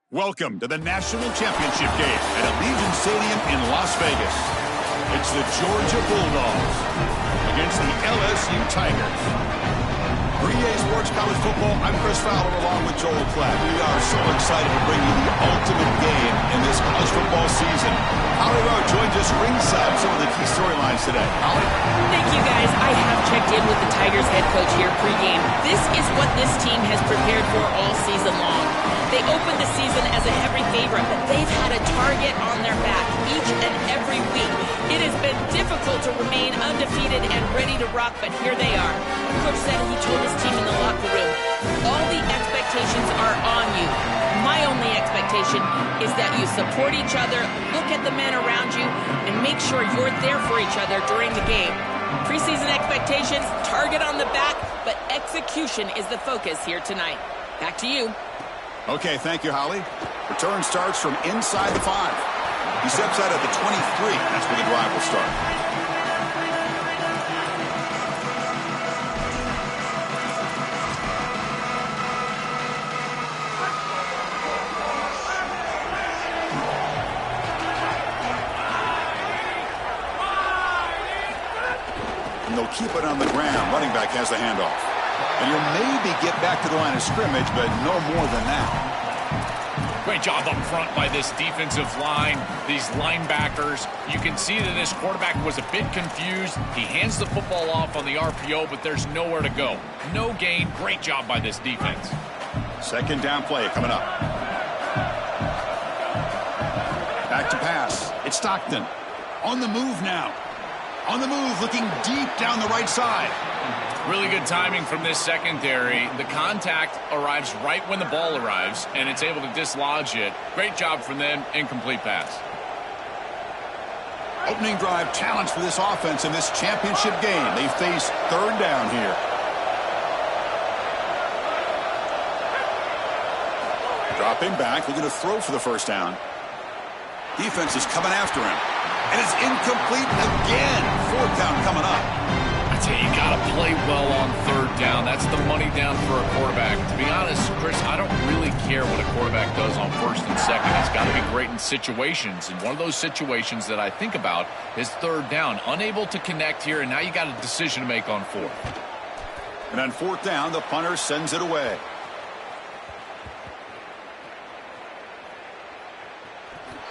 Welcome to the National Championship game at Allegiant Stadium in Las Vegas. It's the Georgia Bulldogs against the LSU Tigers. For EA Sports College Football, I'm Chris Fowler along with Joel Klatt. We are so excited to bring you the ultimate game in this college football season. Holly Rowe joins us ringside with some of the key storylines today. Holly? Thank you, guys. I have checked in with the Tigers head coach here pregame. This is what this team has prepared for all season long. They opened the season as a heavy favorite, but they've had a target on their back each and every week. It has been difficult to remain undefeated and ready to rock, but here they are. Coach said he told his team in the locker room, all the expectations are on you. My only expectation is that you support each other, look at the men around you, and make sure you're there for each other during the game. Preseason expectations, target on the back, but execution is the focus here tonight. Back to you. Okay, thank you, Holly. Return starts from inside the 5. He steps out at the 23. That's where the drive will start. And they'll keep it on the ground. Running back has the handoff. And you'll maybe get back to the line of scrimmage, but no more than that. Great job up front by this defensive line, these linebackers. You can see that this quarterback was a bit confused. He hands the football off on the RPO, but there's nowhere to go. No gain. Great job by this defense. Second down play coming up. Back to pass. It's Stockton. On the move now. On the move, looking deep down the right side. Really good timing from this secondary. The contact arrives right when the ball arrives, and it's able to dislodge it. Great job from them. Incomplete pass. Opening drive challenge for this offense in this championship game. They face third down here. Dropping back, looking to throw for the first down. Defense is coming after him. And it's incomplete again. Fourth down coming up. You got to play well on third down. That's the money down for a quarterback. To be honest, Chris, I don't really care what a quarterback does on first and second. He's got to be great in situations. And one of those situations that I think about is third down. Unable to connect here, and now you got a decision to make on fourth. And on fourth down, the punter sends it away.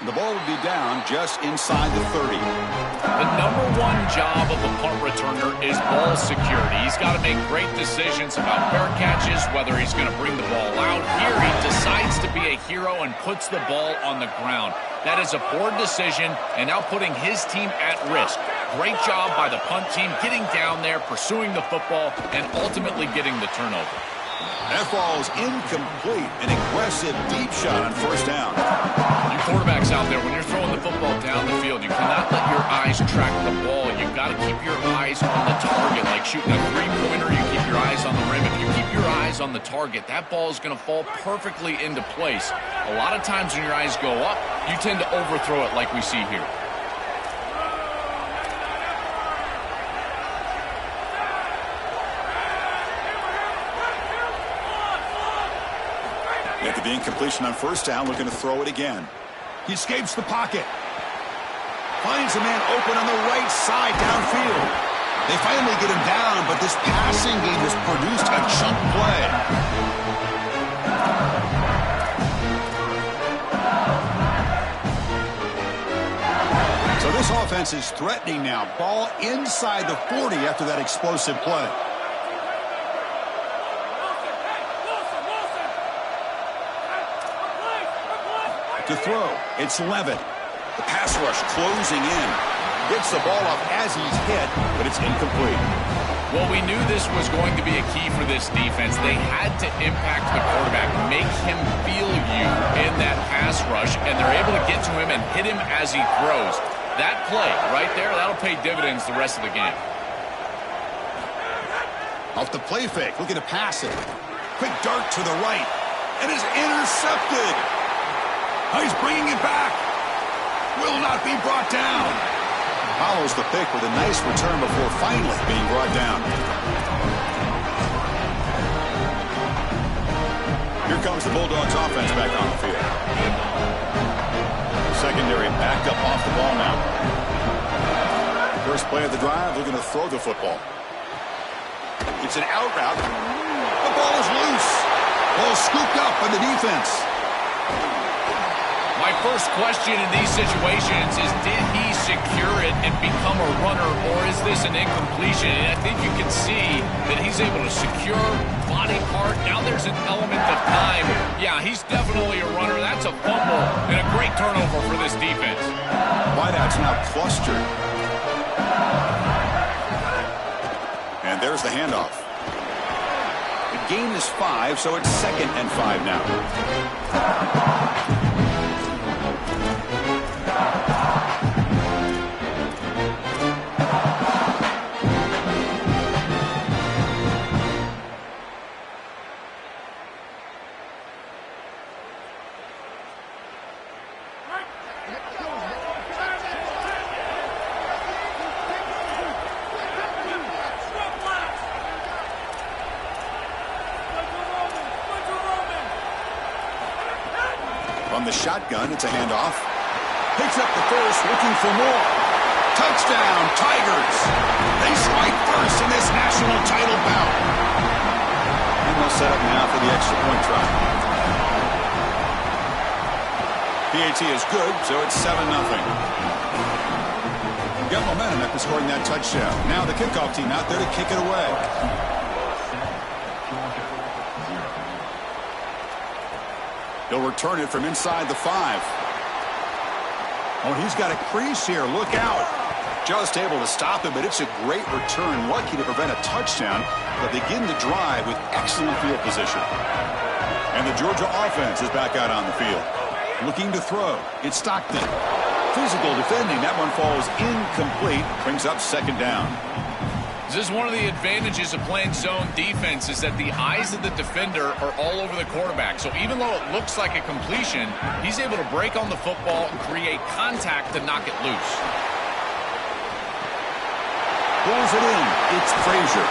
The ball will be down just inside the 30. The number one job of a punt returner is ball security. He's got to make great decisions about fair catches, whether he's going to bring the ball out. Here he decides to be a hero and puts the ball on the ground. That is a poor decision, and now putting his team at risk. Great job by the punt team getting down there, pursuing the football, and ultimately getting the turnover. That ball is incomplete. An aggressive deep shot on first down. You quarterbacks out there, when you're throwing the football down the field, you cannot let your eyes track the ball. You've got to keep your eyes on the target. Like shooting a three-pointer, you keep your eyes on the rim. If you keep your eyes on the target, that ball is going to fall perfectly into place. A lot of times when your eyes go up, you tend to overthrow it like we see here. After the incompletion on first down, looking to throw it again. He escapes the pocket. Finds a man open on the right side downfield. They finally get him down, but this passing game has produced a chunk play. So this offense is threatening now. Ball inside the 40 after that explosive play. To throw, it's Levitt. The pass rush closing in. Gets the ball up as he's hit, but it's incomplete. Well, we knew this was going to be a key for this defense. They had to impact the quarterback, make him feel you in that pass rush, and they're able to get to him and hit him as he throws. That play right there, that'll pay dividends the rest of the game. Off the play fake, looking to pass it. Quick dart to the right, and is intercepted. He's bringing it back. Will not be brought down. Follows the pick with a nice return before finally being brought down. Here comes the Bulldogs offense back on the field. play of the drive, looking to throw the football. It's an out route. The ball is loose. Ball scooped up by the defense. My first question in these situations is, did he secure it and become a runner, or is this an incompletion? And I think you can see that he's able to secure body part. Now there's an element of time. Yeah, he's definitely a runner. That's a fumble and a great turnover for this defense. Wideout's now clustered. And there's the handoff. The gain is 5, so it's 2nd and 5 now. From the shotgun, it's a handoff. Picks up the first, looking for more. Touchdown, Tigers. They strike first in this national title bout. And they'll set up now for the extra point try. PAT is good, so it's 7-0. Got momentum after scoring that touchdown. Now the kickoff team out there to kick it away. He'll return it from inside the 5. Oh, he's got a crease here. Look out. Just able to stop him, but it's a great return. Lucky to prevent a touchdown, but begin the drive with excellent field position. And the Georgia offense is back out on the field. Looking to throw. It's Stockton. Physical defending. That one falls incomplete. Brings up 2nd down. This is one of the advantages of playing zone defense, is that the eyes of the defender are all over the quarterback. So even though it looks like a completion, he's able to break on the football and create contact to knock it loose. Pulls it in. It's Frazier.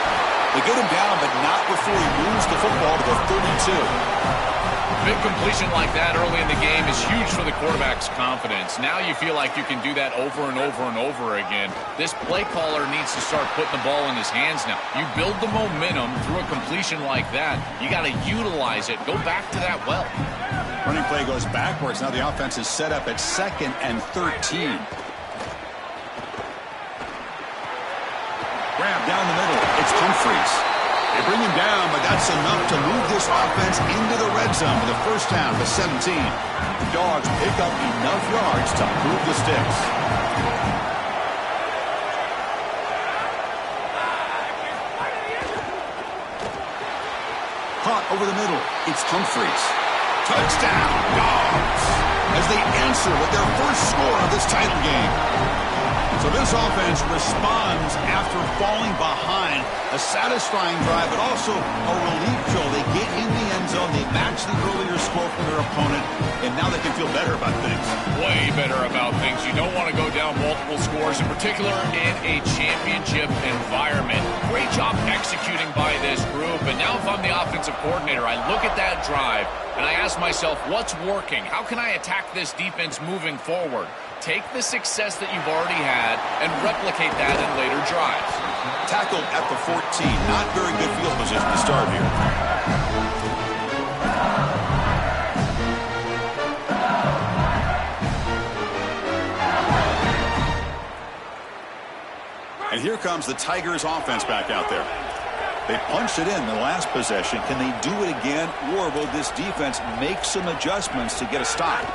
They get him down, but not before he moves the football to the 32. Big completion like that early in the game is huge for the quarterback's confidence. Now you feel like you can do that over and over and over again. This play caller needs to start putting the ball in his hands now. You build the momentum through a completion like that. You got to utilize it. Go back to that well. Running play goes backwards. Now the offense is set up at 2nd and 13. Grab down the middle. It's Humphries. They bring him down, but that's enough to move this offense into the red zone with a first down to 17. The Dogs pick up enough yards to move the sticks. Caught over the middle. It's Humphries. Touchdown, Dogs, as they answer with their first score of this title game. So this offense responds after falling behind. A satisfying drive, but also a relief show. They get in the end zone. They match the earlier score from their opponent, and now they can feel better about things. Way better about things. You don't want to go down multiple scores, in particular in a championship environment. Great job executing by this group. And now if I'm the offensive coordinator, I look at that drive, and I ask myself, what's working? How can I attack this defense moving forward? Take the success that you've already had and replicate that in later drives. Tackled at the 14. Not very good field position to start here. And here comes the Tigers offense back out there. They punched it in the last possession. Can they do it again, or will this defense make some adjustments to get a stop?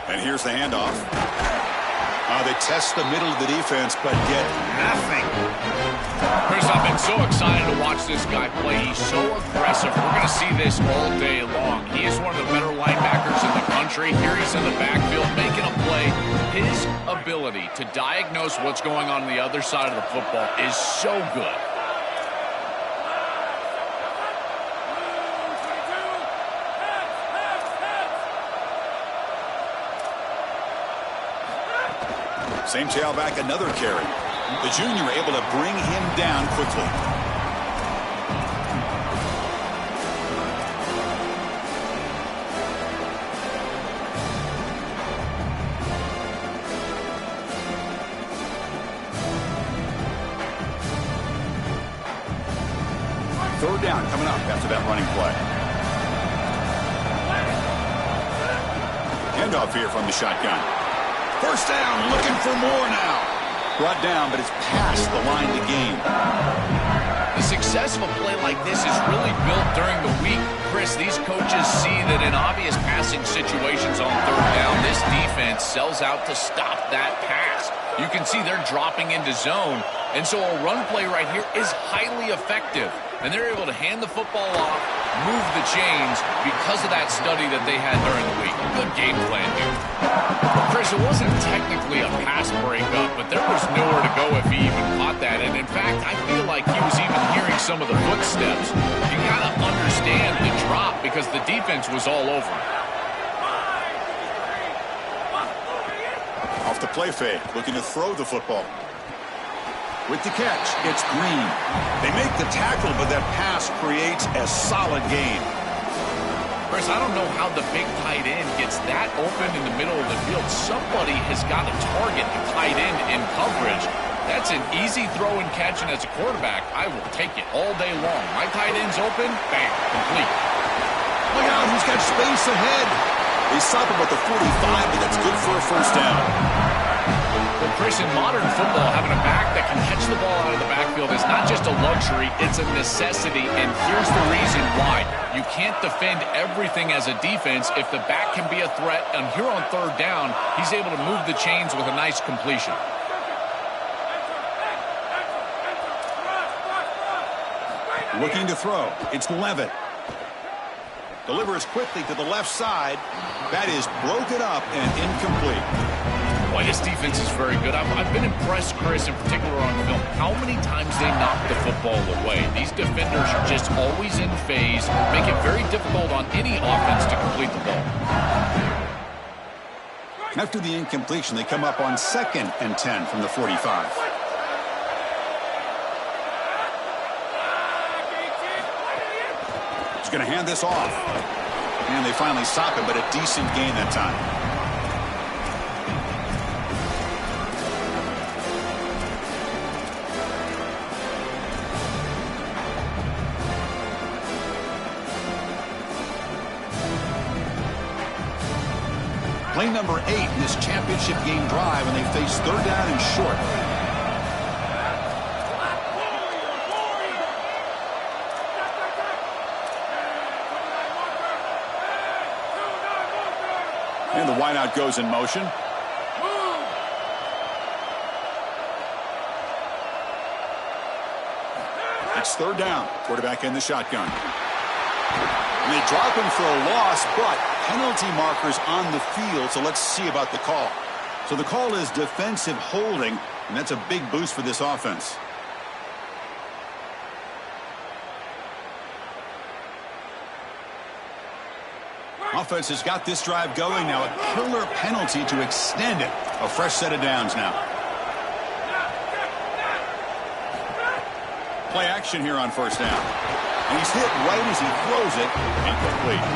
And here's the handoff. They test the middle of the defense, but get nothing. Chris, I've been so excited to watch this guy play. He's so aggressive. We're going to see this all day long. He is one of the better linebackers in the country. Here he's in the backfield making a play. His ability to diagnose what's going on the other side of the football is so good. Same tailback, another carry. The junior able to bring him down quickly. after that running play. Handoff here from the shotgun. First down, looking for more now. Brought down, but it's past the line to gain. The success of a play like this is really built during the week. Chris, these coaches see that in obvious passing situations on third down, this defense sells out to stop that pass. You can see they're dropping into zone, and so a run play right here is highly effective. And they're able to hand the football off, move the chains because of that study that they had during the week. Good game plan, dude. Chris, it wasn't technically a pass breakup, but there was nowhere to go if he even caught that. And in fact, I feel like he was even hearing some of the footsteps. You got to understand the drop because the defense was all over him. Off the play fake, looking to throw the football. With the catch, it's Green. They make the tackle, but that pass creates a solid gain. Chris, I don't know how the big tight end gets that open in the middle of the field. Somebody has got to target the tight end in coverage. That's an easy throw and catch, and as a quarterback, I will take it all day long. My tight end's open, bam, complete. Look out, he's got space ahead. They stop him at the 45, but that's good for a first down. Well, Chris, in modern football, having a back that can catch the ball out of the backfield is not just a luxury, it's a necessity, and here's the reason why. You can't defend everything as a defense if the back can be a threat, and here on third down, he's able to move the chains with a nice completion. Looking to throw. It's Levitt. Delivers quickly to the left side. That is broken up and incomplete. Boy, this defense is very good. I've been impressed, Chris, in particular on film, how many times they knock the football away. These defenders are just always in phase, make it very difficult on any offense to complete the ball. After the incompletion, they come up on 2nd and 10 from the 45. He's going to hand this off. And they finally stop him, but a decent gain that time. Play number 8 in this championship game drive, and they face third down and short. And the wideout goes in motion. It's third down. Quarterback in the shotgun. And they drop him for a loss, but penalty markers on the field, so let's see about the call. So the call is defensive holding, and that's a big boost for this offense. Offense has got this drive going now. A killer penalty to extend it. A fresh set of downs now. Play action here on first down. And he's hit right as he throws it. Incomplete.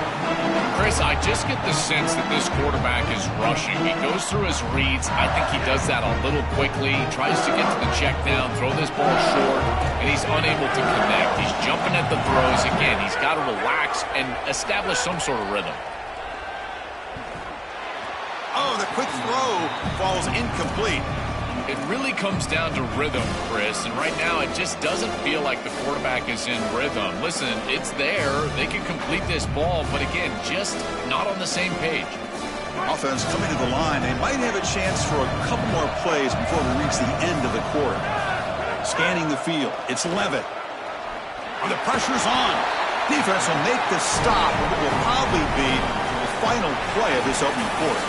Chris, I just get the sense that this quarterback is rushing. He goes through his reads. I think he does that a little quickly. He tries to get to the check down, throw this ball short, and he's unable to connect. He's jumping at the throws. Again, he's got to relax and establish some sort of rhythm. Oh, the quick throw falls incomplete. It really comes down to rhythm, Chris, and right now it just doesn't feel like the quarterback is in rhythm. Listen, it's there. They can complete this ball, but again, just not on the same page. Offense coming to the line. They might have a chance for a couple more plays before we reach the end of the quarter. Scanning the field. It's Levitt. And the pressure's on. Defense will make the stop, but it will probably be the final play of this opening quarter.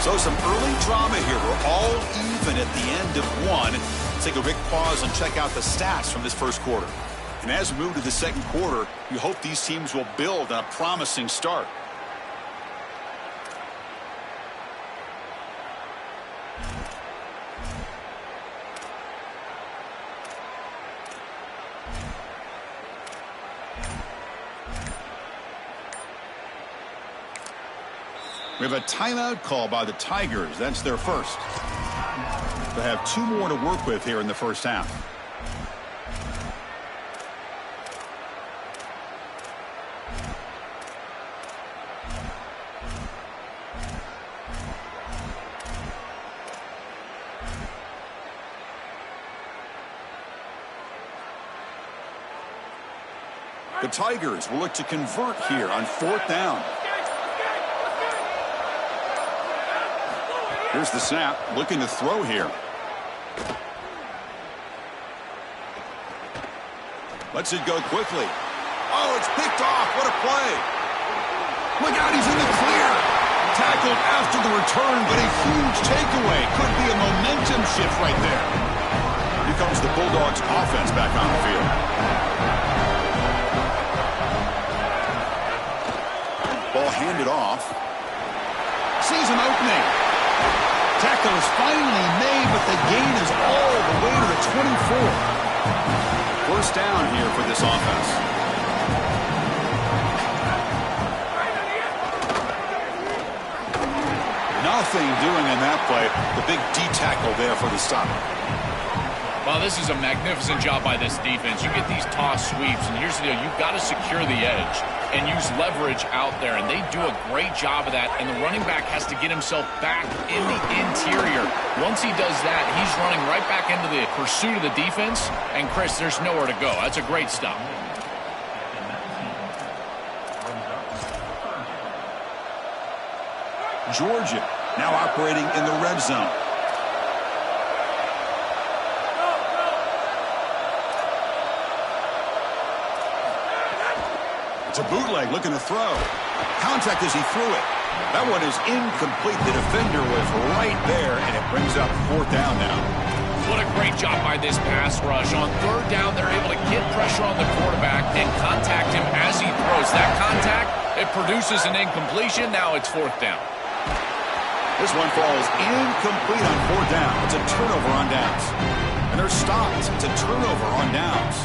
So some early drama here. We're all even at the end of one. Let's take a quick pause and check out the stats from this first quarter. And as we move to the second quarter, you hope these teams will build on a promising start. We have a timeout call by the Tigers. That's their first. They have 2 more to work with here in the first half. The Tigers will look to convert here on 4th down. Here's the snap, looking to throw here. Lets it go quickly. Oh, it's picked off. What a play. Look out, he's in the clear. Tackled after the return, but a huge takeaway. Could be a momentum shift right there. Here comes the Bulldogs offense back on the field. Ball handed off. Sees an opening. Tackle is finally made, but the gain is all the way to the 24. First down here for this offense. Nothing doing in that play. The big D tackle there for the stop. Well, this is a magnificent job by this defense. You get these toss sweeps, and here's the deal. You've got to secure the edge and use leverage out there, and they do a great job of that, and the running back has to get himself back in the interior. Once he does that, he's running right back into the pursuit of the defense, and, Chris, there's nowhere to go. That's a great stop. Georgia now operating in the red zone. It's a bootleg looking to throw. Contact as he threw it. That one is incomplete. The defender was right there, and it brings up 4th down now. What a great job by this pass rush. On 3rd down, they're able to get pressure on the quarterback and contact him as he throws. That contact, it produces an incompletion. Now it's 4th down. This one falls incomplete on 4th down. It's a turnover on downs. And they're stopped. It's a turnover on downs.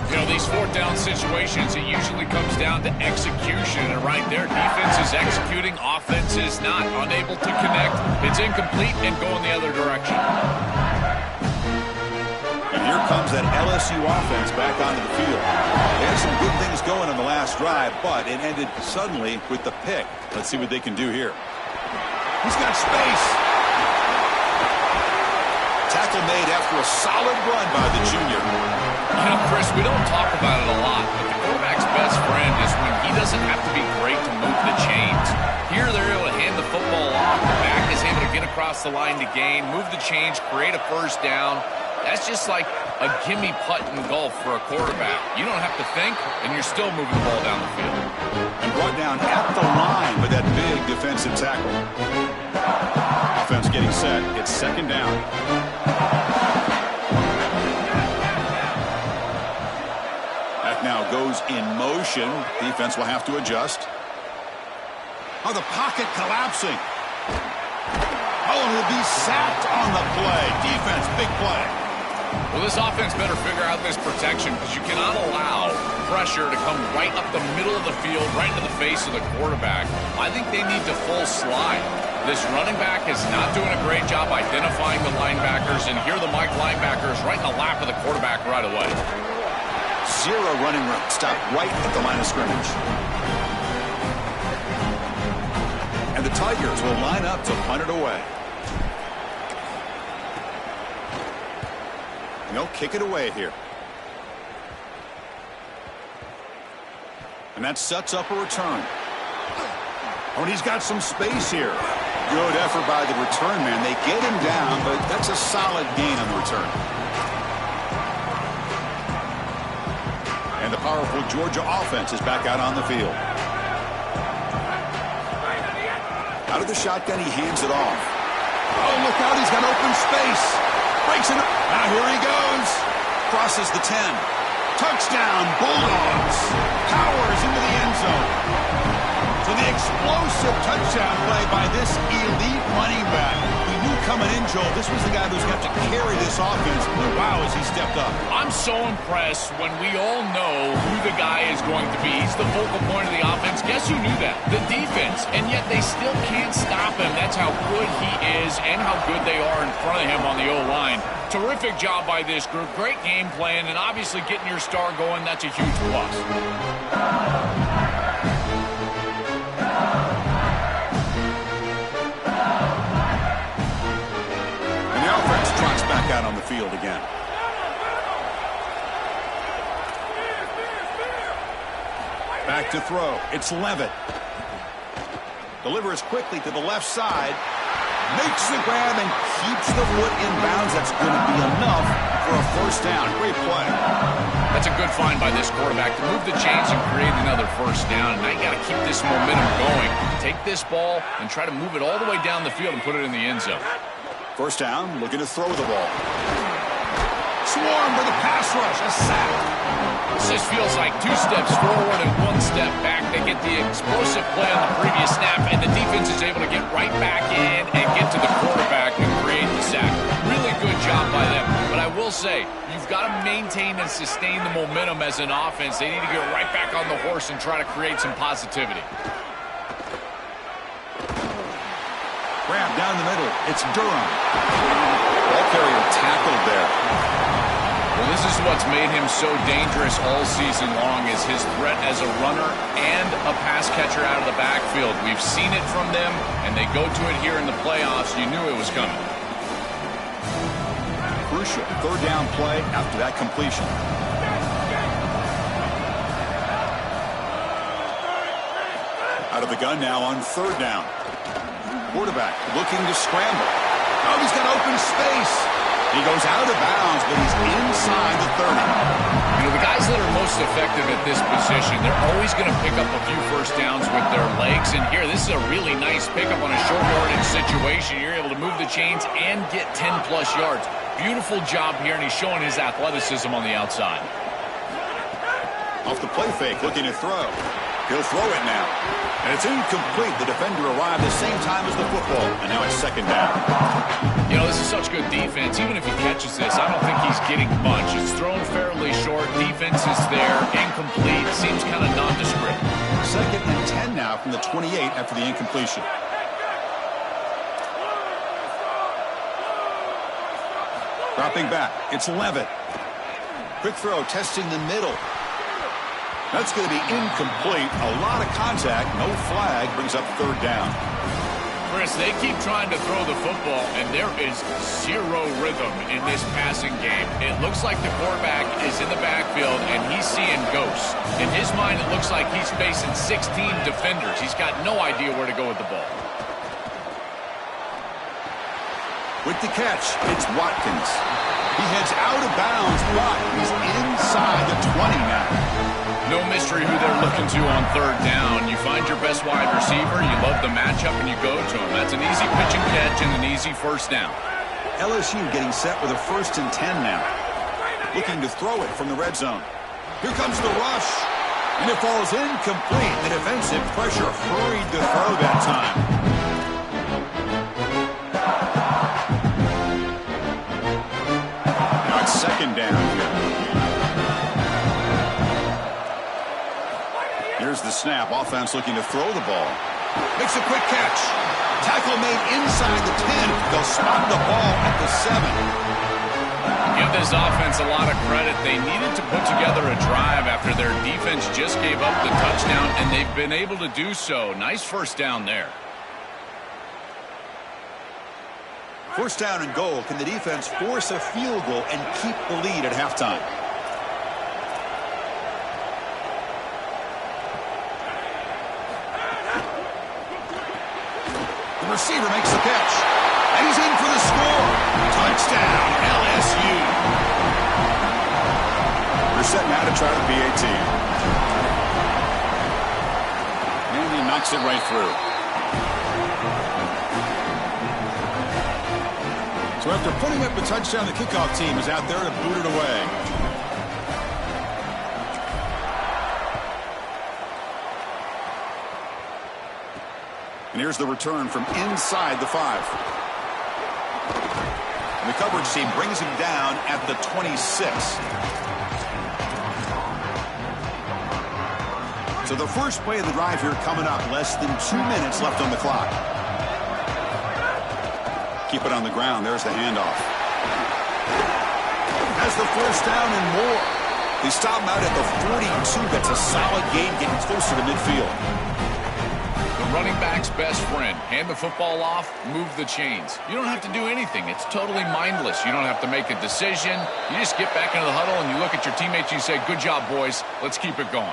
You know, these 4th down situations, it usually comes down to execution. And right there, defense is executing, offense is not. Unable to connect. It's incomplete and going the other direction. And here comes that LSU offense back onto the field. They had some good things going on the last drive, but it ended suddenly with the pick. Let's see what they can do here. He's got space. Tackle made after a solid run by the junior. You know, Chris, we don't talk about it a lot, but the quarterback's best friend is when he doesn't have to be great to move the chains. Here, they're able to hand the football off. The back is able to get across the line to gain, move the chains, create a first down. That's just like a gimme putt in golf for a quarterback. You don't have to think, and you're still moving the ball down the field. And brought down at the line with that big defensive tackle. Offense getting set. It's 2nd down. That now goes in motion. Defense will have to adjust. Oh, the pocket collapsing. Oh, he'll be sacked on the play. Defense, big play. Well, this offense better figure out this protection because you cannot allow pressure to come right up the middle of the field, right into the face of the quarterback. I think they need to full slide. This running back is not doing a great job identifying the linebackers, and here the Mike linebackers right in the lap of the quarterback right away. Zero running room. Stopped right at the line of scrimmage. And the Tigers will line up to punt it away. They'll kick it away here. And that sets up a return. Oh, and he's got some space here. Good effort by the return man. They get him down, but that's a solid gain on the return. And the powerful Georgia offense is back out on the field. Out of the shotgun, he hands it off. Oh, look out, he's got open space. Breaks it up. Now here he goes. Crosses the 10. Touchdown, Bulldogs. Powers into the end zone. So the explosive touchdown play by this elite running back. We knew coming in, Joel, this was the guy who's got to carry this offense. And wow, has he stepped up. I'm so impressed when we all know who the guy is going to be. He's the focal point of the offense. Guess who knew that? The defense. And yet they still can't stop him. That's how good he is and how good they are in front of him on the O-line. Terrific job by this group. Great game plan, and obviously getting your star going, that's a huge plus. And the offense trots back out on the field again. Back to throw. It's Levitt. Delivers quickly to the left side. Makes the grab and keeps the foot in bounds. That's going to be enough for a first down. Great play. That's a good find by this quarterback to move the chains and create another first down. And now you got to keep this momentum going. Take this ball and try to move it all the way down the field and put it in the end zone. First down, looking to throw the ball. Swarm with a pass rush, a sack. This just feels like 2 steps forward and 1 step back. They get the explosive play on the previous snap, and the defense is able to get right back in and get to the quarterback and create the sack. Really good job by them. But I will say, you've got to maintain and sustain the momentum as an offense. They need to get right back on the horse and try to create some positivity. Grab down the middle. It's Durham. Ball carrier tackled there. Well, this is what's made him so dangerous all season long, is his threat as a runner and a pass catcher out of the backfield. We've seen it from them, and they go to it here in the playoffs. You knew it was coming. Crucial third down play after that completion. Out of the gun now on third down. Quarterback looking to scramble. Oh, he's got open space. He goes out of bounds, but he's inside the 30. You know, the guys that are most effective at this position, they're always going to pick up a few first downs with their legs. And here, this is a really nice pickup on a short yardage situation. You're able to move the chains and get 10-plus yards. Beautiful job here, and he's showing his athleticism on the outside. Off the play fake, looking to throw. He'll throw it now. And it's incomplete. The defender arrived the same time as the football. And now it's second down. You know, this is such good defense. Even if he catches this, I don't think he's getting much. It's thrown fairly short. Defense is there. Incomplete. Seems kind of nondescript. Second and 10 now from the 28 after the incompletion. Dropping back. It's Levitt. Quick throw, testing the middle. That's going to be incomplete. A lot of contact. No flag. Brings up third down. Chris, they keep trying to throw the football, and there is zero rhythm in this passing game. It looks like the quarterback is in the backfield, and he's seeing ghosts. In his mind, it looks like he's facing 16 defenders. He's got no idea where to go with the ball. With the catch, it's Watkins. He heads out of bounds, but he's inside the 20 now. No mystery who they're looking to on third down. You find your best wide receiver, you love the matchup, and you go to him. That's an easy pitch and catch and an easy first down. LSU getting set with a 1st and 10 now. Looking to throw it from the red zone. Here comes the rush. And it falls incomplete. The defensive pressure hurried to throw that time. Now it's second down here. Here's the snap. Offense looking to throw the ball. Makes a quick catch. Tackle made inside the 10. They'll spot the ball at the 7. Give this offense a lot of credit. They needed to put together a drive after their defense just gave up the touchdown, and they've been able to do so. Nice first down there. First down and goal. Can the defense force a field goal and keep the lead at halftime? The receiver makes the catch. And he's in for the score. Touchdown, LSU. They're set now to try the PAT. And he knocks it right through. So after putting up the touchdown, the kickoff team is out there to boot it away. And here's the return from inside the 5. And the coverage team brings him down at the 26. So the first play of the drive here coming up. Less than 2 minutes left on the clock. Keep it on the ground. There's the handoff. Has the first down and more. They stop him out at the 42. That's a solid gain, getting closer to midfield. Running back's best friend. Hand the football off, move the chains. You don't have to do anything. It's totally mindless. You don't have to make a decision. You just get back into the huddle and you look at your teammates and you say, good job, boys. Let's keep it going.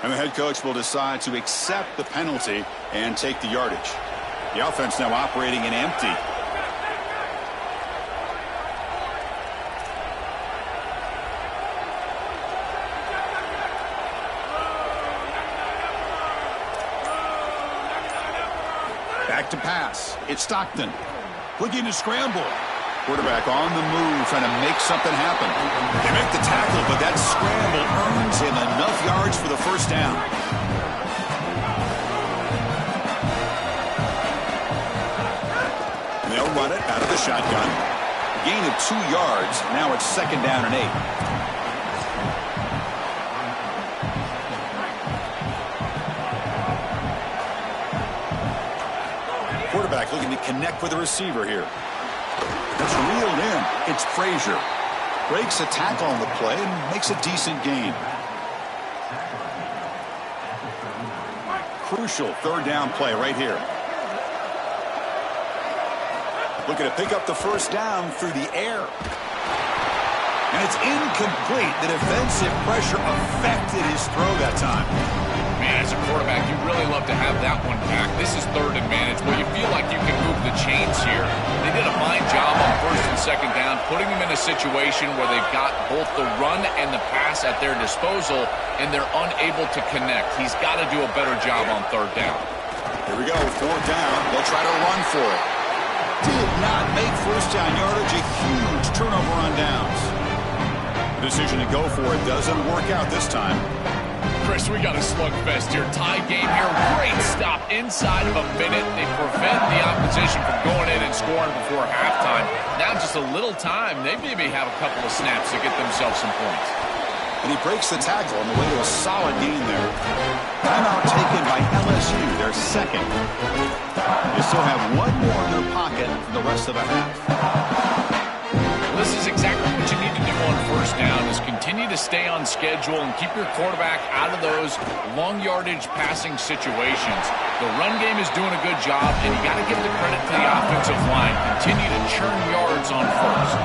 And the head coach will decide to accept the penalty and take the yardage. The offense now operating in empty. Back to pass. It's Stockton. Looking to scramble. Quarterback on the move, trying to make something happen. They make the tackle, but that scramble earns him enough yards for the first down. They'll run it out of the shotgun. Gain of 2 yards. Now it's 2nd down and 8. Quarterback looking to connect with the receiver here. It's reeled in. It's Frazier. Breaks a tackle on the play and makes a decent gain. Crucial 3rd down play right here. Looking to pick up the first down through the air. And it's incomplete. The defensive pressure affected his throw that time. Man, as a quarterback, you really love to have that one back. This is 3rd and manage, where you feel like you can move the chains here. They did a fine job on 1st and 2nd down, putting them in a situation where they've got both the run and the pass at their disposal, and they're unable to connect. He's got to do a better job on 3rd down. Here we go, 4th down. They'll try to run for it. Did not make first down yardage. A huge turnover on downs. The decision to go for it doesn't work out this time. Chris, we got a slugfest here. Tie game here. Great stop inside of a minute. They prevent the opposition from going in and scoring before halftime. Now just a little time. They maybe have a couple of snaps to get themselves some points. And he breaks the tackle on the way to a solid gain there. Timeout taken by LSU, their 2nd. They still have 1 more in their pocket for the rest of the half. This is exactly what you need to do on 1st down, is continue to stay on schedule and keep your quarterback out of those long yardage passing situations. The run game is doing a good job, and you got to give the credit to the offensive line. Continue to churn yards on 1st.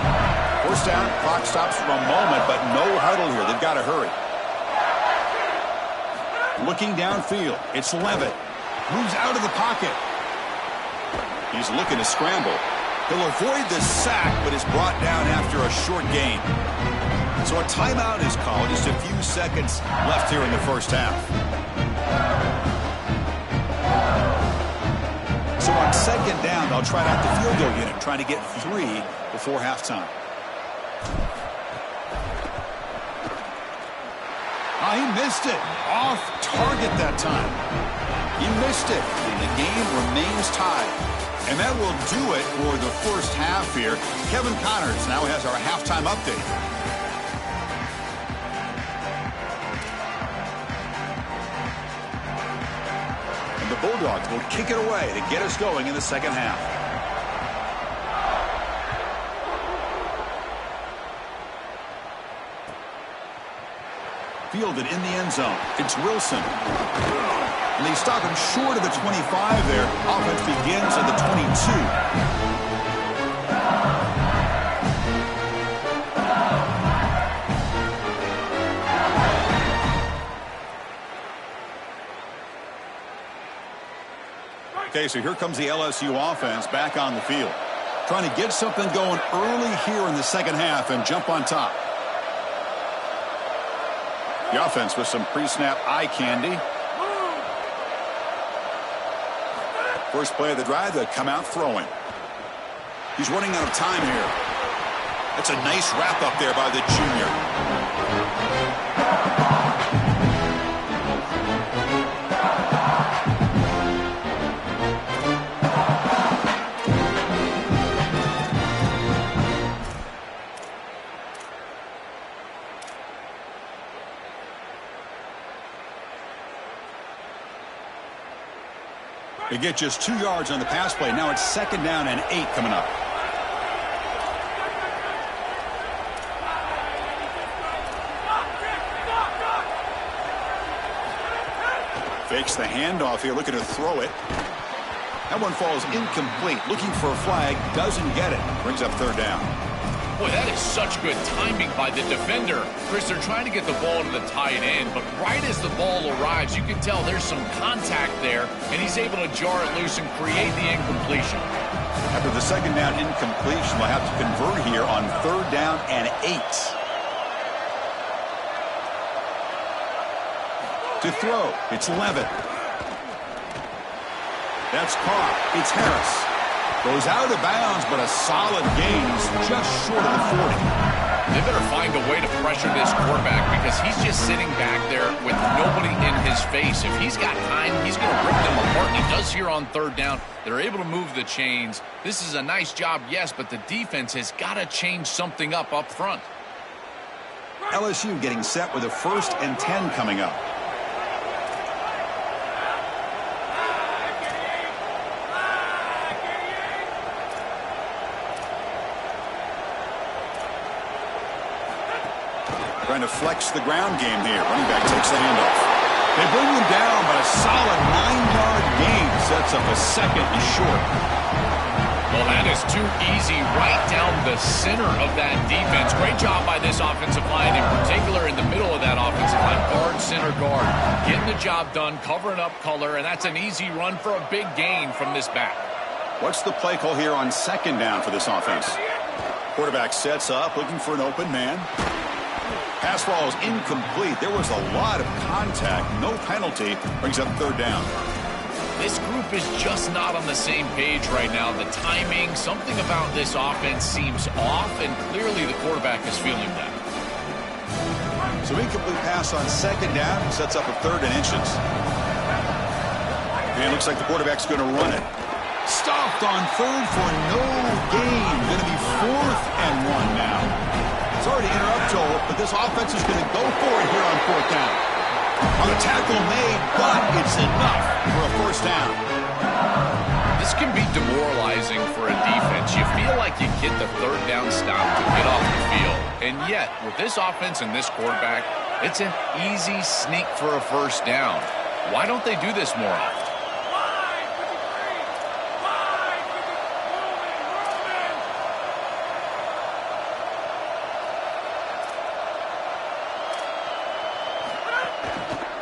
1st down, clock stops for a moment, but no huddle here. They've got to hurry. Looking downfield, it's Levitt. Moves out of the pocket. He's looking to scramble. He'll avoid the sack, but is brought down after a short gain. So a timeout is called. Just a few seconds left here in the 1st half. So on 2nd down, they'll try out the field goal unit, trying to get 3 before halftime. He missed it. Off target that time. He missed it, and the game remains tied. And that will do it for the 1st half here. Kevin Connors now has our halftime update. And the Bulldogs will kick it away to get us going in the 2nd half. Fielded in the end zone. It's Wilson. And they stop him short of the 25 there. Offense begins at the 22. Okay, so here comes the LSU offense back on the field. Trying to get something going early here in the 2nd half and jump on top. The offense with some pre-snap eye candy. First play of the drive, they come out throwing. He's running out of time here. That's a nice wrap up there by the junior. They get just 2 yards on the pass play. Now it's 2nd down and 8 coming up. Fakes the handoff here, looking to throw it. That one falls incomplete. Looking for a flag, doesn't get it. Brings up 3rd down. Boy, that is such good timing by the defender. Chris, they're trying to get the ball to the tight end, but right as the ball arrives, you can tell there's some contact there, and he's able to jar it loose and create the incompletion. After the second down incompletion, they'll have to convert here on 3rd down and 8. To throw, it's Levitt. That's caught. It's Harris. Goes out of bounds, but a solid gain. He's just short of the 40. They better find a way to pressure this quarterback because he's just sitting back there with nobody in his face. If he's got time, he's going to rip them apart, and he does here on 3rd down. They're able to move the chains. This is a nice job, yes, but the defense has got to change something up front. LSU getting set with a 1st and 10 coming up. Trying to flex the ground game here. Running back takes the handoff. They bring him down, but a solid 9-yard gain sets up a 2nd and short. Well, that is too easy right down the center of that defense. Great job by this offensive line, in particular in the middle of that offensive line. Guard, center guard. Getting the job done, covering up color, and that's an easy run for a big gain from this back. What's the play call here on 2nd down for this offense? Quarterback sets up, looking for an open man. Pass ball is incomplete. There was a lot of contact. No penalty. Brings up 3rd down. This group is just not on the same page right now. The timing, something about this offense seems off, and clearly the quarterback is feeling that. So incomplete pass on 2nd down. Sets up a 3rd and inches. And looks like the quarterback's going to run it. Stopped on 3rd for no gain. Going to be 4th and 1 now. Sorry to interrupt, Joel, but this offense is going to go for it here on 4th down. On a tackle made, but it's enough for a 1st down. This can be demoralizing for a defense. You feel like you get the 3rd down stop to get off the field. And yet, with this offense and this quarterback, it's an easy sneak for a 1st down. Why don't they do this more often?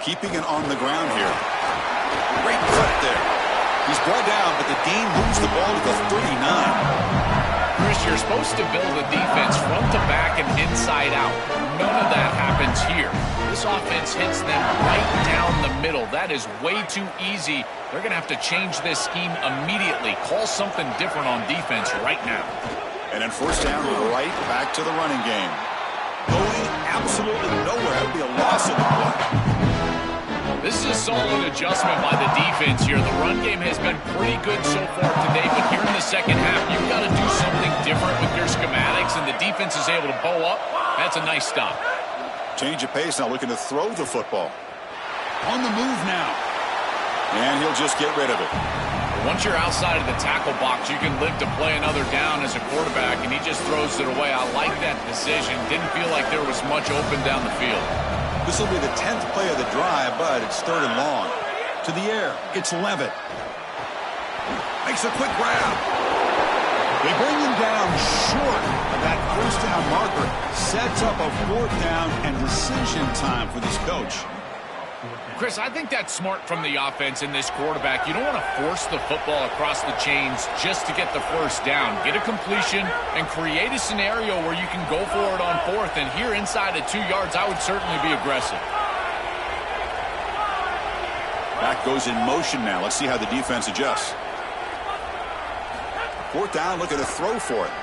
Keeping it on the ground here. Great cut there. He's brought down, but the gain moves the ball to the 39. Chris, you're supposed to build a defense front to back and inside out. None of that happens here. This offense hits them right down the middle. That is way too easy. They're going to have to change this scheme immediately. Call something different on defense right now. And then 1st down, right back to the running game. Going absolutely nowhere. That would be a loss of the play. This is a solid adjustment by the defense here. The run game has been pretty good so far today, but here in the 2nd half, you've got to do something different with your schematics, and the defense is able to bow up. That's a nice stop. Change of pace now, looking to throw the football. On the move now. And he'll just get rid of it. Once you're outside of the tackle box, you can live to play another down as a quarterback, and he just throws it away. I like that decision. Didn't feel like there was much open down the field. This will be the 10th play of the drive, but it's 3rd and long. To the air, it's Levitt. Makes a quick grab. They bring him down short of that 1st down marker. Sets up a 4th down and decision time for this coach. Chris, I think that's smart from the offense in this quarterback. You don't want to force the football across the chains just to get the 1st down. Get a completion and create a scenario where you can go for it on 4th. And here inside of 2 yards, I would certainly be aggressive. Back goes in motion now. Let's see how the defense adjusts. 4th down, looking to throw for it.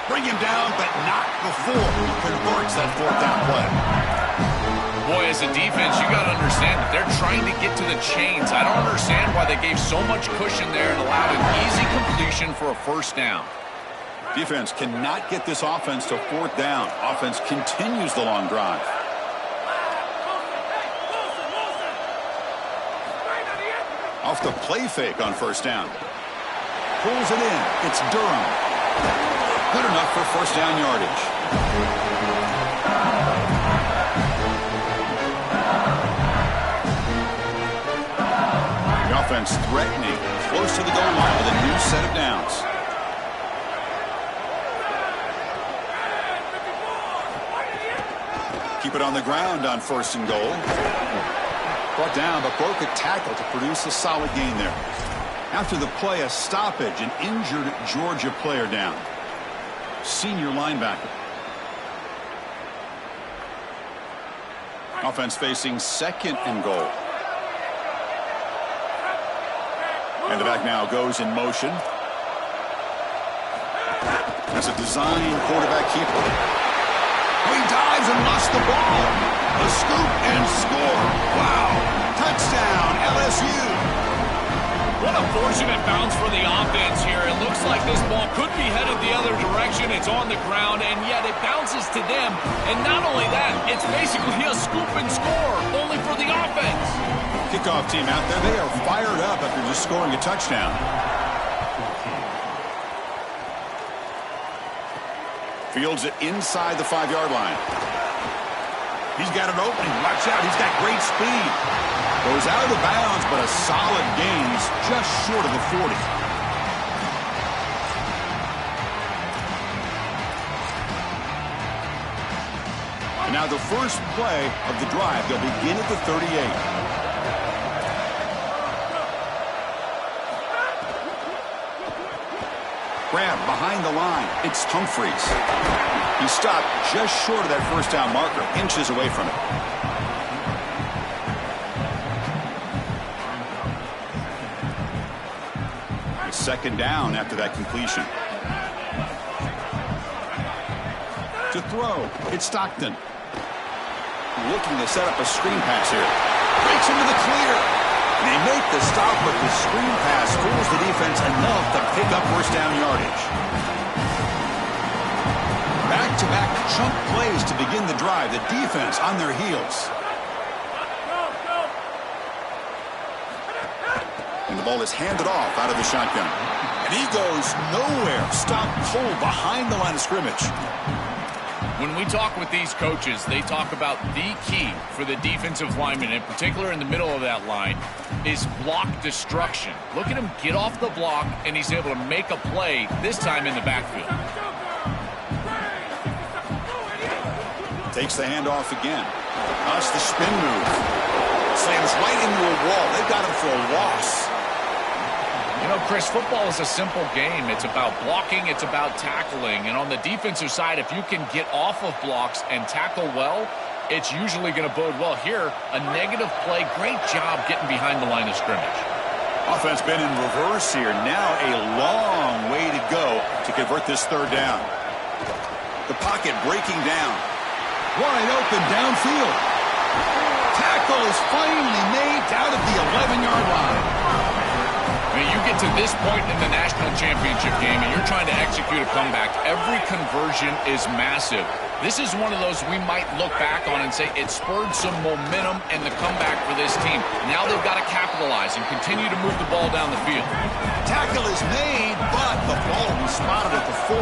Bring him down, but not before he converts that 4th down play. Boy, as a defense, you got to understand that they're trying to get to the chains. I don't understand why they gave so much cushion there and allowed an easy completion for a 1st down. Defense cannot get this offense to 4th down. Offense continues the long drive. Off the play fake on 1st down. Pulls it in. It's Durham. Good enough for 1st down yardage. Offense threatening, close to the goal line with a new set of downs. keep it on the ground on 1st and goal. Brought down, but broke a tackle to produce a solid gain there. After the play, a stoppage, an injured Georgia player down. Senior linebacker. Offense facing 2nd and goal. And the back now goes in motion. That's a design quarterback keeper. Oh, he dives and lost the ball. A scoop and score. Wow. Touchdown, LSU. What a fortunate bounce for the offense here. It looks like this ball could be headed the other direction. It's on the ground, and yet it bounces to them. And not only that, it's basically a scoop and score, only for the offense. Kickoff team out there, they are fired up after just scoring a touchdown. Fields it inside the 5-yard line. He's got an opening. Watch out, he's got great speed. Goes out of bounds, but a solid gain. He's just short of the 40. And now the first play of the drive. They'll begin at the 38. Grab behind the line. It's Humphreys. He stopped just short of that first down marker, inches away from it. It's 2nd down after that completion. To throw, it's Stockton. Looking to set up a screen pass here. Breaks into the clear. They make the stop, but the screen pass fools the defense enough to pick up first down yardage. Back-to-back chunk plays to begin the drive. The defense on their heels. And the ball is handed off out of the shotgun. And he goes nowhere. Stop pull behind the line of scrimmage. When we talk with these coaches, they talk about the key for the defensive lineman, in particular in the middle of that line, is block destruction. Look at him get off the block, and he's able to make a play, this time in the backfield. Takes the handoff again. That's the spin move. Slams right into a wall. They've got him for a loss. You know, Chris, football is a simple game. It's about blocking, it's about tackling. And on the defensive side, if you can get off of blocks and tackle well, it's usually going to bode well. Here, a negative play. Great job getting behind the line of scrimmage. Offense been in reverse here. Now a long way to go to convert this 3rd down. The pocket breaking down. Wide open downfield. Tackle is finally made out of the 11-yard line. I mean, you get to this point in the national championship game and you're trying to execute a comeback. Every conversion is massive. This is one of those we might look back on and say it spurred some momentum in the comeback for this team. Now they've got to capitalize and continue to move the ball down the field. Tackle is made, but the ball will be spotted at the 4.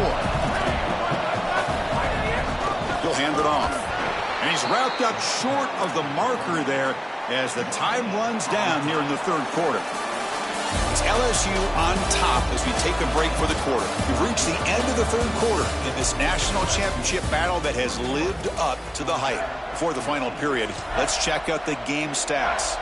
He'll hand it off. And he's wrapped up short of the marker there as the time runs down here in the 3rd quarter. It's LSU on top as we take a break for the quarter. We've reached the end of the 3rd quarter in this national championship battle that has lived up to the hype. For the final period, let's check out the game stats.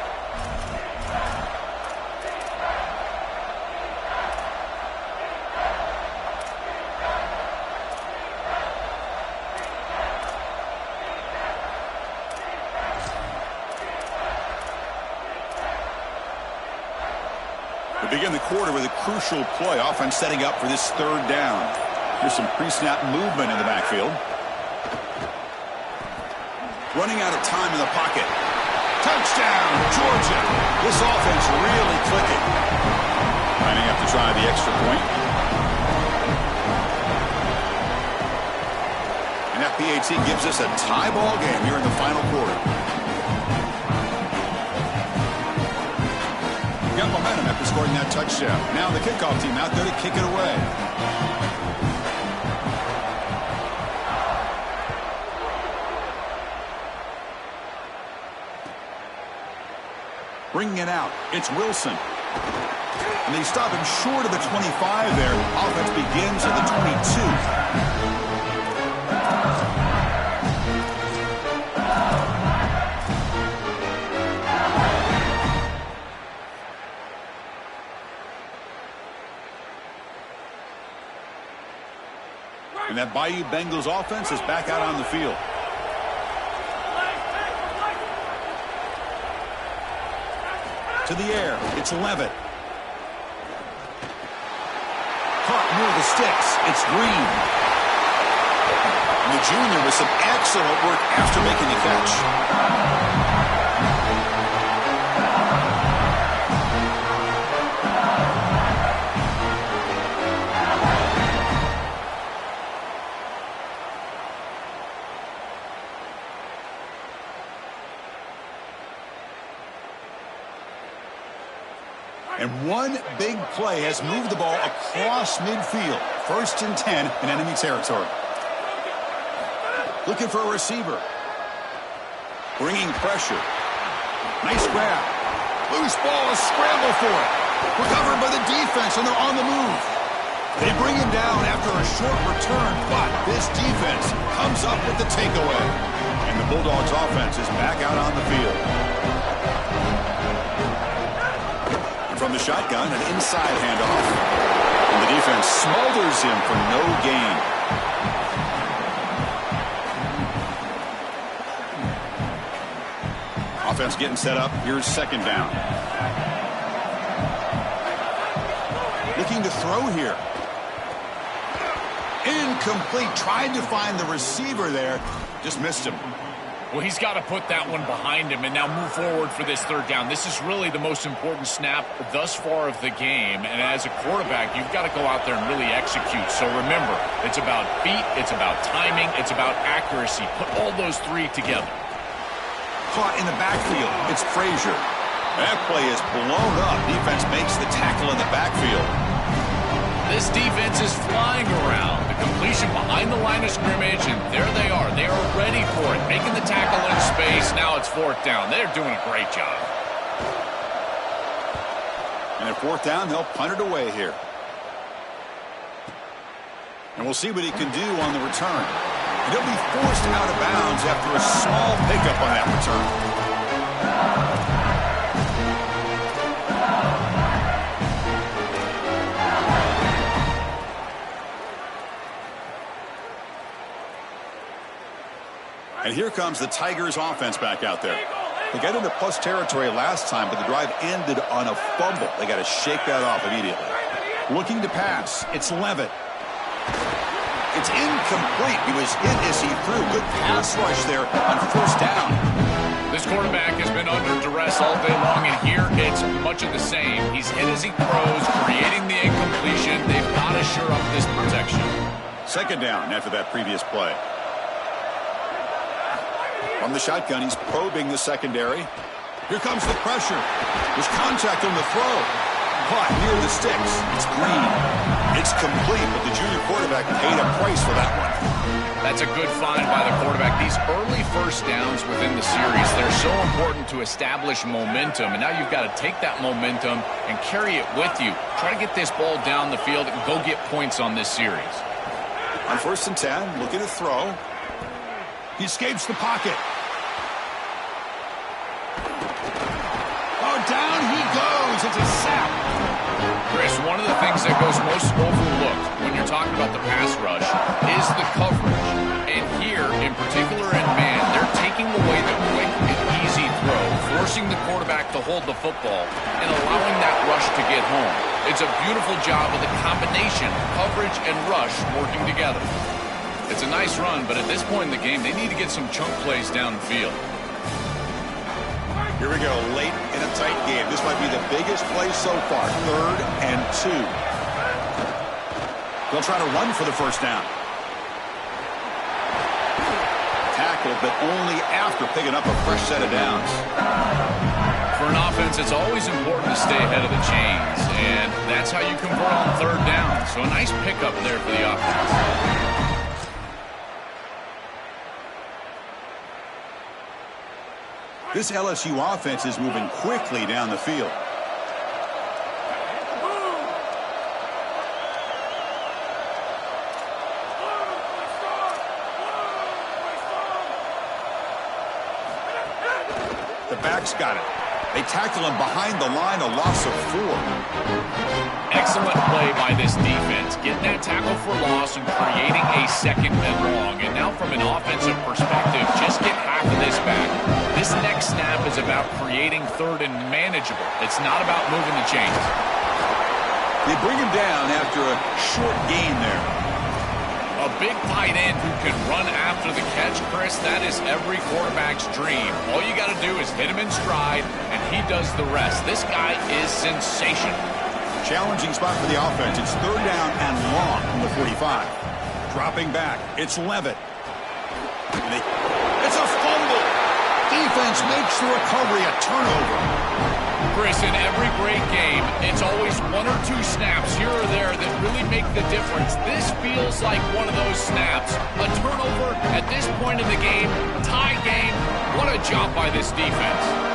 We begin the quarter with a crucial play. Offense setting up for this 3rd down. Here's some pre-snap movement in the backfield. Running out of time in the pocket. Touchdown, Georgia. This offense really clicking. Lining up to try the extra point. And that PAT gives us a tie ball game here in the final quarter. Got momentum after scoring that touchdown. Now the kickoff team out there to kick it away. Bringing it out, it's Wilson. And they stop him short of the 25 there. Offense begins at the 22. And that Bayou Bengals offense is back out on the field. To the air, it's Levitt. Caught near the sticks, it's Green. And the junior with some excellent work after making the catch. And one big play has moved the ball across midfield. 1st and 10 in enemy territory. Looking for a receiver. Bringing pressure. Nice grab. Loose ball, a scramble for it. Recovered by the defense, and they're on the move. They bring him down after a short return, but this defense comes up with the takeaway. And the Bulldogs offense is back out on the field. From the shotgun, an inside handoff. And the defense smothers him for no gain. Offense getting set up. Here's 2nd down. Looking to throw here. Incomplete. Tried to find the receiver there. Just missed him. Well, he's got to put that one behind him and now move forward for this 3rd down. This is really the most important snap thus far of the game. And as a quarterback, you've got to go out there and really execute. So remember, it's about feet, it's about timing, it's about accuracy. Put all those 3 together. Caught in the backfield. It's Frazier. That play is blown up. Defense makes the tackle in the backfield. This defense is flying around. The completion behind the line of scrimmage, and there they are. They are ready for it, making the tackle in space. Now it's 4th down. They're doing a great job. And at 4th down, they'll punt it away here. And we'll see what he can do on the return. And he'll be forced out of bounds after a small pickup on that return. And here comes the Tigers offense back out there. They got into plus territory last time, but the drive ended on a fumble. They got to shake that off immediately. Looking to pass. It's Levitt. It's incomplete. He was hit as he threw. Good pass rush there on 1st down. This quarterback has been under duress all day long, and here it's much of the same. He's hit as he throws, creating the incompletion. They've got to shore up this protection. 2nd down after that previous play. From the shotgun, he's probing the secondary. Here comes the pressure. There's contact on the throw. Caught near the sticks. It's Green. It's complete, but the junior quarterback paid a price for that one. That's a good find by the quarterback. These early 1st downs within the series, they're so important to establish momentum. And now you've got to take that momentum and carry it with you. Try to get this ball down the field and go get points on this series. On 1st and 10, looking to throw. He escapes the pocket. Oh, down he goes. It's a sack. Chris, one of the things that goes most overlooked when you're talking about the pass rush is the coverage. And here, in particular in man, they're taking away the quick and easy throw, forcing the quarterback to hold the football and allowing that rush to get home. It's a beautiful job of the combination, coverage and rush working together. It's a nice run, but at this point in the game, they need to get some chunk plays down the field. Here we go, late in a tight game. This might be the biggest play so far. 3rd and 2. They'll try to run for the 1st down. Tackled, but only after picking up a fresh set of downs. For an offense, it's always important to stay ahead of the chains, and that's how you convert on 3rd down. So a nice pickup there for the offense. This LSU offense is moving quickly down the field. The back's got it. They tackle him behind the line, a loss of 4. Excellent play by this defense. Getting that tackle for loss and creating a second and long. And now from an offensive perspective, just get half of this back. This next snap is about creating third and manageable. It's not about moving the chains. They bring him down after a short gain there. A big tight end who can run after the catch, Chris, that is every quarterback's dream. All you got to do is hit him in stride, and he does the rest. This guy is sensational. Challenging spot for the offense. It's third down and long from the 45. Dropping back. It's Levitt. It's a fumble. Defense makes the recovery a turnover. Chris, in every great game, it's always one or two snaps here or there that really make the difference. This feels like one of those snaps. A turnover at this point in the game, tie game. What a job by this defense.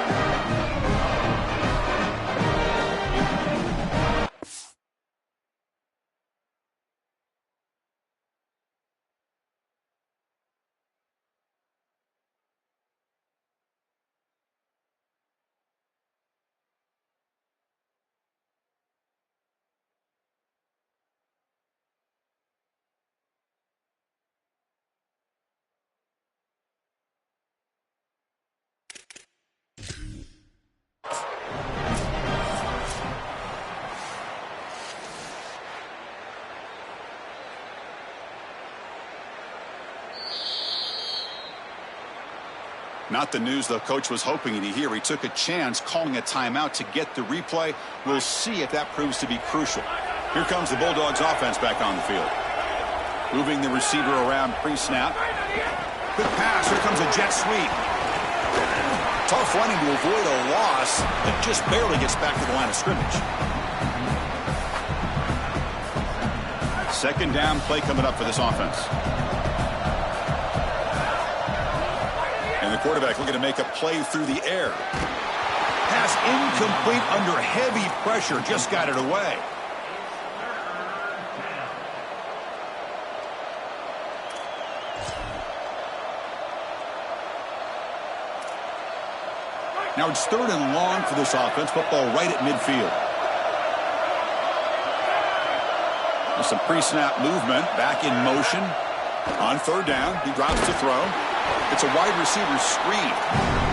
Not the news the coach was hoping to hear. He took a chance calling a timeout to get the replay. We'll see if that proves to be crucial. Here comes the Bulldogs offense back on the field. Moving the receiver around pre-snap. Quick pass. Here comes a jet sweep. Tough running to avoid a loss that just barely gets back to the line of scrimmage. Second down play coming up for this offense. And the quarterback looking to make a play through the air. Pass incomplete under heavy pressure. Just got it away. Now it's third and long for this offense. Football right at midfield. With some pre-snap movement. Back in motion. On third down. He drops to throw. It's a wide receiver screen.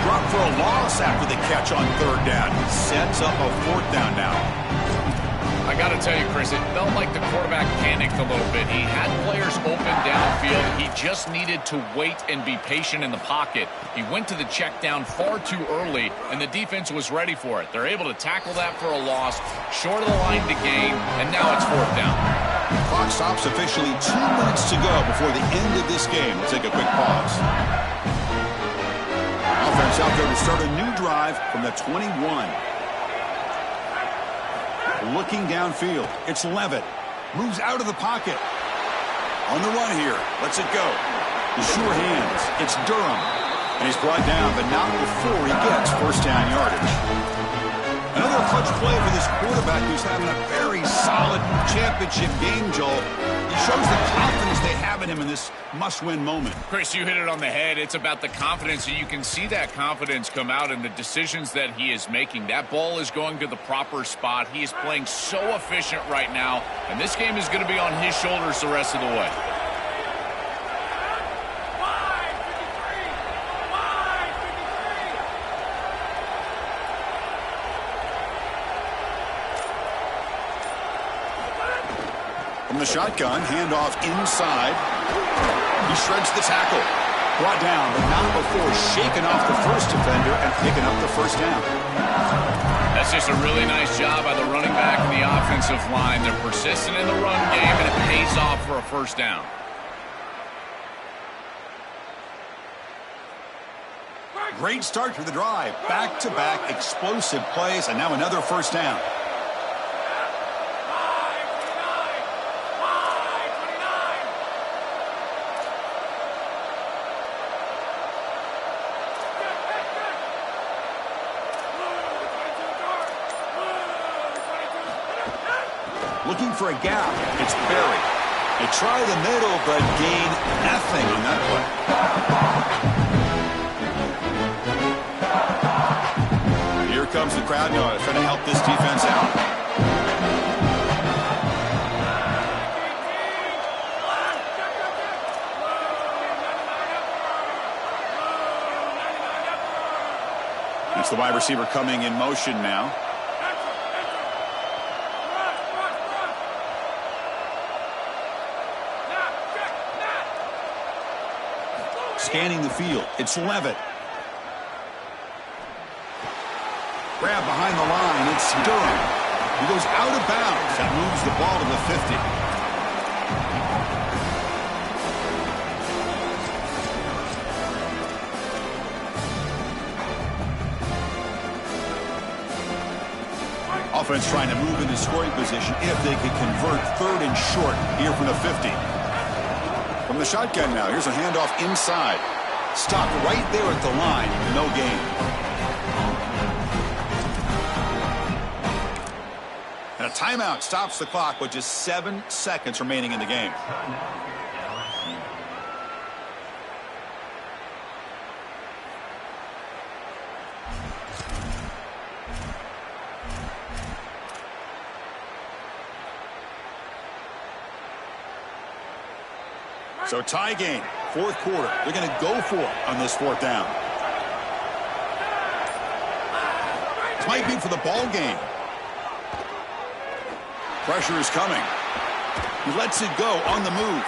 Drop for a loss after the catch on third down. Sets up a fourth down now. I got to tell you, Chris, it felt like the quarterback panicked a little bit. He had players open downfield. He just needed to wait and be patient in the pocket. He went to the check down far too early, and the defense was ready for it. They're able to tackle that for a loss, short of the line to gain, and now it's fourth down. Clock stops officially 2 minutes to go before the end of this game. We'll take a quick pause. Offense out there to start a new drive from the 21. Looking downfield. It's Levitt. Moves out of the pocket. On the run here. Lets it go. The sure hands. It's Durham. And he's brought down, but not before he gets first down yardage. Another clutch play for this quarterback who's having a very solid championship game, Joel. He shows the confidence they have in him in this must-win moment. Chris, you hit it on the head. It's about the confidence, and you can see that confidence come out in the decisions that he is making. That ball is going to the proper spot. He is playing so efficient right now, and this game is going to be on his shoulders the rest of the way. From the shotgun, handoff inside. He shreds the tackle. Brought down, but not before shaking off the first defender and picking up the first down. That's just a really nice job by the running back and the offensive line. They're persistent in the run game, and it pays off for a first down. Great start to the drive. Back-to-back explosive plays, and now another first down. Looking for a gap. It's Berry. They try the middle, but gain nothing on that play. Here comes the crowd noise trying to help this defense out. It's the wide receiver coming in motion now. Scanning the field. It's Levitt. Grab behind the line. It's Durham. He goes out of bounds. That moves the ball to the 50. Offense trying to move into scoring position if they can convert 3rd and short here from the 50. From the shotgun now, here's a handoff inside. Stopped right there at the line. No gain. And a timeout stops the clock with just 7 seconds remaining in the game. So tie game, 4th quarter. They're going to go for it on this 4th down. This might be for the ball game. Pressure is coming. He lets it go on the move.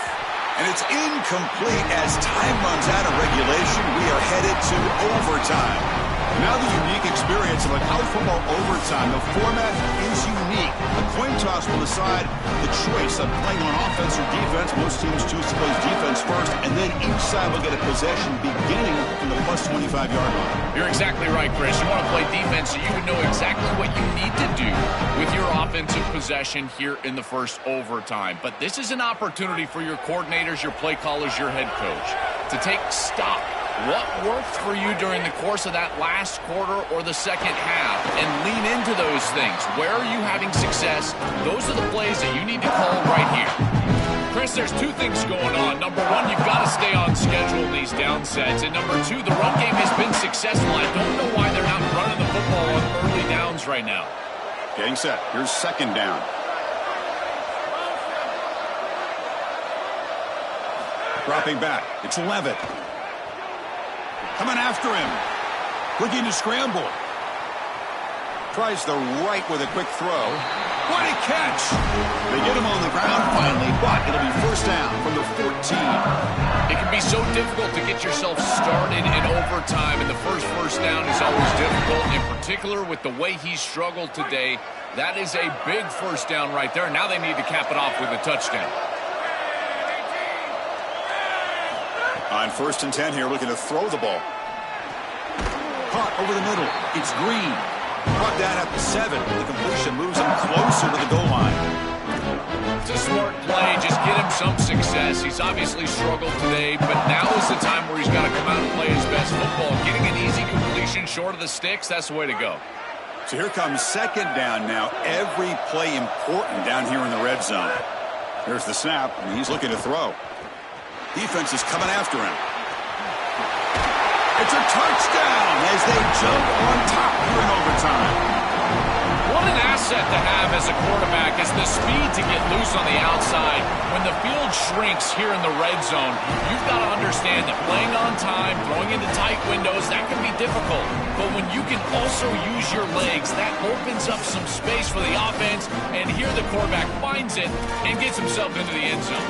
And it's incomplete as time runs out of regulation. We are headed to overtime. Now the unique experience of a college football overtime. The format is unique. The coin toss will decide the choice of playing on offense or defense. Most teams choose to play defense first, and then each side will get a possession beginning from the plus 25-yard line. You're exactly right, Chris. You want to play defense so you would know exactly what you need to do with your offensive possession here in the first overtime. But this is an opportunity for your coordinators, your play callers, your head coach to take stock. What worked for you during the course of that last quarter or the second half, and lean into those things. Where are you having success? Those are the plays that you need to call right here. Chris, there's 2 things going on. Number 1, you've got to stay on schedule in these down sets. And number 2, the run game has been successful. I don't know why they're not running the football on early downs right now. Getting set. Here's 2nd down. Dropping back. It's Levitt. Coming after him. Looking to scramble. Tries the right with a quick throw. What a catch! They get him on the ground finally, but it'll be 1st down from the 14. It can be so difficult to get yourself started in overtime, and the first down is always difficult, in particular with the way he struggled today. That is a big 1st down right there. Now they need to cap it off with a touchdown. On 1st and 10 here, looking to throw the ball. Caught over the middle. It's Green. Brought down at the 7. The completion moves him closer to the goal line. It's a smart play. Just get him some success. He's obviously struggled today, but now is the time where he's got to come out and play his best football. Getting an easy completion short of the sticks, that's the way to go. So here comes 2nd down now. Every play important down here in the red zone. Here's the snap, and he's looking to throw. Defense is coming after him. It's a touchdown as they jump on top here in overtime. What an asset to have as a quarterback is the speed to get loose on the outside. When the field shrinks here in the red zone, you've got to understand that playing on time, throwing into tight windows, that can be difficult. But when you can also use your legs, that opens up some space for the offense. And here the quarterback finds it and gets himself into the end zone.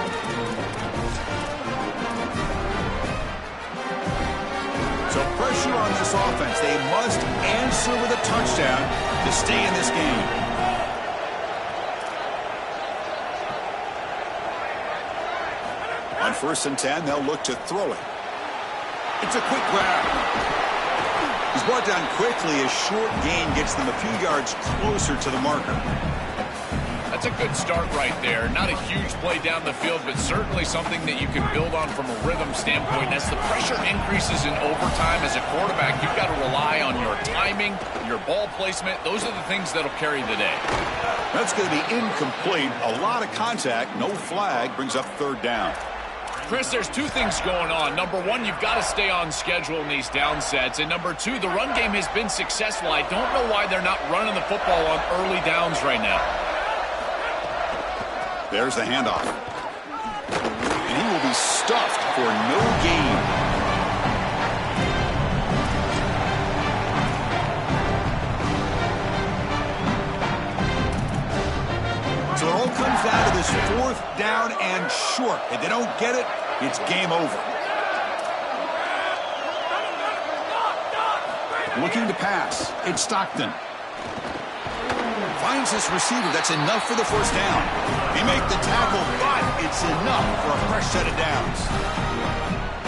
So pressure on this offense. They must answer with a touchdown to stay in this game. On 1st and 10, they'll look to throw it. It's a quick grab. He's brought down quickly. A short gain gets them a few yards closer to the marker. That's a good start right there. Not a huge play down the field, but certainly something that you can build on from a rhythm standpoint. As the pressure increases in overtime as a quarterback, you've got to rely on your timing, your ball placement. Those are the things that'll carry the day. That's going to be incomplete. A lot of contact. No flag. Brings up 3rd down. Chris, there's 2 things going on. Number 1, you've got to stay on schedule in these down sets. And number 2, the run game has been successful. I don't know why they're not running the football on early downs right now. There's the handoff. And he will be stuffed for no gain. So it all comes down to this 4th down and short. If they don't get it, it's game over. Looking to pass. It's Stockton. Finds his receiver. That's enough for the 1st down. He make the tackle, but it's enough for a fresh set of downs.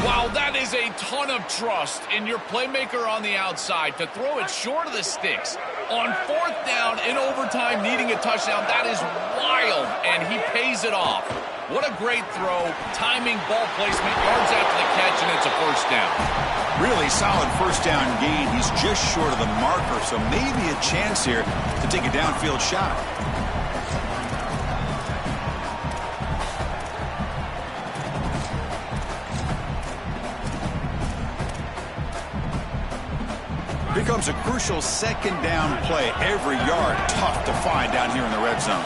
Wow, that is a ton of trust in your playmaker on the outside to throw it short of the sticks. On 4th down in overtime, needing a touchdown, that is wild, and he pays it off. What a great throw, timing, ball placement, yards after the catch, and it's a 1st down. Really solid 1st down gain. He's just short of the marker, so maybe a chance here to take a downfield shot. Here comes a crucial 2nd down play. Every yard tough to find down here in the red zone.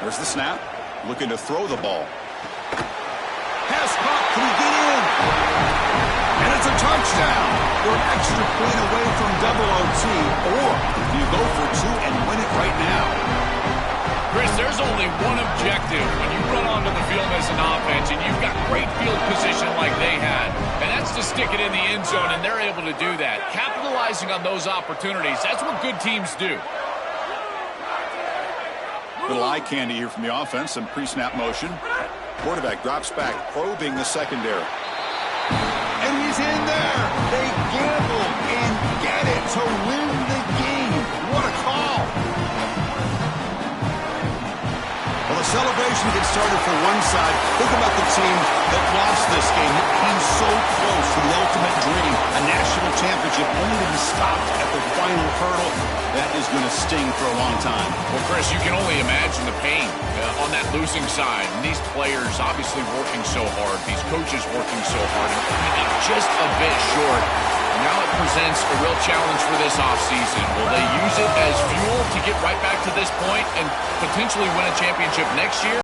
There's the snap. Looking to throw the ball. Pass caught. Can he get in? And it's a touchdown. You're an extra point away from double OT. Or do you go for 2 and win it right now? Chris, there's only one objective when you run onto the field as an offense and you've got great field position like they had, and that's to stick it in the end zone, and they're able to do that. Capitalizing on those opportunities, that's what good teams do. Little eye candy here from the offense, some pre-snap motion. Quarterback drops back, probing the secondary. And he's in there. They gamble and get it to win the game. What a call. Well, the celebration gets started for one side. Think about the team that lost this game. It came so close to the ultimate dream, a national championship, only to be stopped at the final hurdle. That is going to sting for a long time. Well, Chris, you can only imagine the pain on that losing side. And these players obviously working so hard, these coaches working so hard, and coming up just a bit short. Now it presents a real challenge for this offseason. Will they use it as fuel to get right back to this point and potentially win a championship next year?